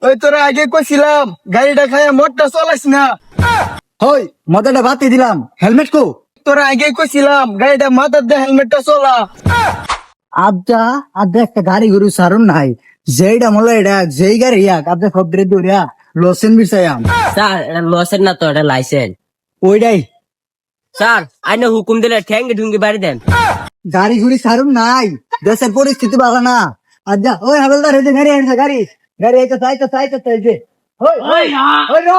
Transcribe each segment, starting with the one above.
ওই তোরা আগে কইছিলাম গাড়িটা খায়া মোটটা চলাইস না। হই মাথাটা বাতি দিলাম, হেলমেট কো? তোরা আগে কইছিলাম গাড়িটা মাথার দিয়ে হেলমেটটা চলা। আবদা আবদা একটা গাড়ি গরু সারুন নাই, যেইটা মলে এটা যেই গাড়ি ইয়াক আবদা সব ড্রে দৌড়িয়া লোসেন বিষয়াম স্যার এটা লসের না তো, এটা লাইসেন্স। ওইটাই। স্যার আইনে হুকুম দিলে ঠ্যাঙ্গি ঠুঙ্গি বাড়ি দেন। গাড়ি ঘুড়ি সারুন নাই, দেশের পরিস্থিতি ভালো না। আচ্ছা ওই হাবেলদার এই যে গাড়ি আনছে, গাড়ি গাড়ি এই তো চাইতে ওই ওই ওই রো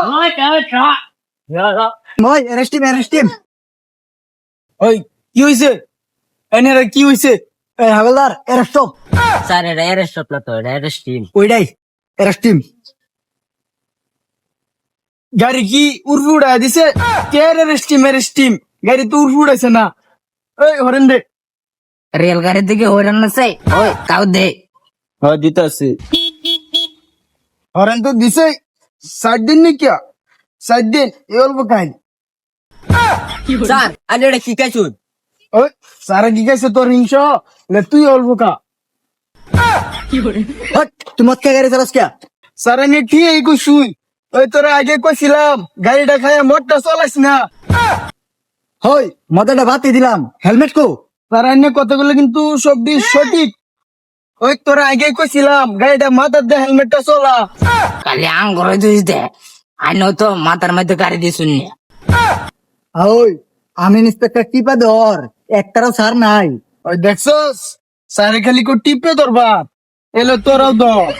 ওই এরেস্টিম ওই কি হইছে? এনারা কি হইছে? এই হাবেলদার এরেস্ট। স্যার এটা অ্যারেস্ট না তো, এটা অ্যারেস্ট টিম। ওইটাই এরেস্টিম। গাড়ি কি উড়ফি উড়াই দিছে? টেরেস্টিম গাড়ি তো উড়ফি উড়াইছে না। ওই হরেন দে। রেলগাড়ির দিকে হইরান না চাই, ওই কাউ দে। হ্যাঁ দিতাছি। হরেন তো দিছে 60 দিন নি কিয়া 60 দিন এই অল্প কাহিনী। স্যার আইনে এটা কি কাইছুন? ওই সারা কি গেছে তোর হিংস লে তুই অল্প কা। হট তুই মদ খেয়ে গাড়ি চালাস কে? সারা নি ঠিক এই শুই। ওই তোরা আগে কইছিলাম গাড়িটা খায়া মোটটা চলাইস না। হই মাথাটা বাতি দিলাম, হেলমেট কো? তার অন্য কথাগুলো কিন্তু সবটি সঠিক। ওই তোরা আগে কইছিলাম গাড়িটা মাথার দিয়ে হেলমেটটা চলা। খালি আঙ্গুর দিস দে, আইনে তো মাথার মধ্যে গাড়ি দিয়ে শুনি। ওই আমি ইন্সপেক্টর টিপা ধর, একটারও সার নাই। ওই দেখছস সারে খালি কো টিপে তোর বাপ এলে তোরাও ধর।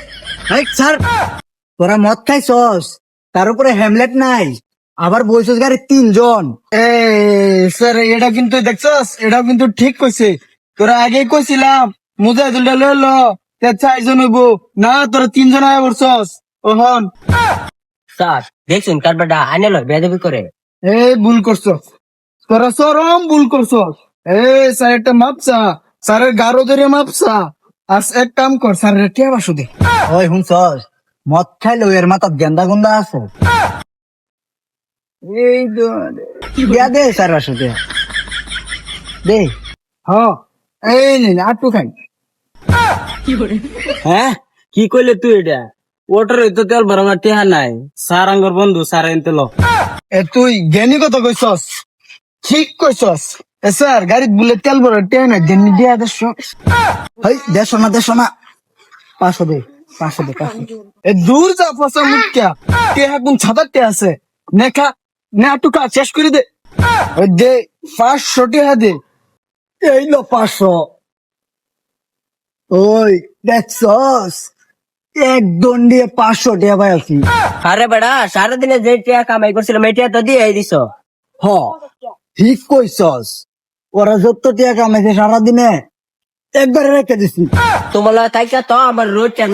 এই স্যার তোরা মদ খাইছস, তার উপরে হেমলেট নাই, আবার বলছস গাড়ি 3 জন। এ স্যার এটা কিন্তু দেখছস এটাও কিন্তু ঠিক কইছে। তোরা আগে কইছিলাম মুজাহিদুলটা লইল 4 জন হইব না, তোরা 3 জন আয় বলছস। ওহন স্যার দেখছেন কারবারটা আইনে লয় বেয়াদবি করে। এ ভুল করছস, তোরা চরম ভুল করছস। এ স্যার একটা মাপসা, স্যারের গারো ধরে মাপসা। আর এক কাম কর স্যারের টিয়া বাসু দে। ওই শুনছস, মদ খাইলে এর মাথা গেন্দা গন্দা আছে। এই দিয়া দে স্যার আসতে দে। হ্যাঁ এই নে আটু খাই। হ্যাঁ কি কইলে তুই এটা? ওটার তো তেল ভরাবার টেহা নাই, স্যার আঙ্গর বন্ধু স্যার এনতে লো। এ তুই জ্ঞানী কথা কইছস, ঠিক কইছস। এ স্যার গাড়িত বলে তেল ভরে টেনে না দেন দিয়া দেশ। হই দেড়শো না 500 দে 500 দে 500। এ দূর যা ফসা মুখ্যা টেহা কোন ছাতার টে আছে নেখা নে আটুকা শেষ করে দে। ওই দে 500 টেহা দে। এই লো 500। ওই দেখছস, এক দন্ডিয়ে 500 টাকা পাই আছি। আরে বেড়া সারাদিনে যে টিয়া কামাই করছিলাম এই টিয়া তো দিয়ে দিছ। হ ঠিক কইছস, ওরা যত টাকা কামাইছে সারাদিনে একবারে রেখে দিছি। তোমার থাইকা তো আমার রোজ টাইম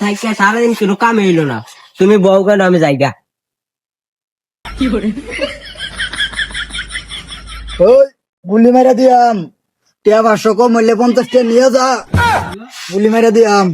থাইকা সারাদিন কোনো কাম হইলো না। তুমি বউ কেন আমি যাইগা। ওই গুলি মেরে দিয়াম, টাকা 500 কম হইলে 50 টাকা নিয়ে যা, গুলি মেরে দিয়াম।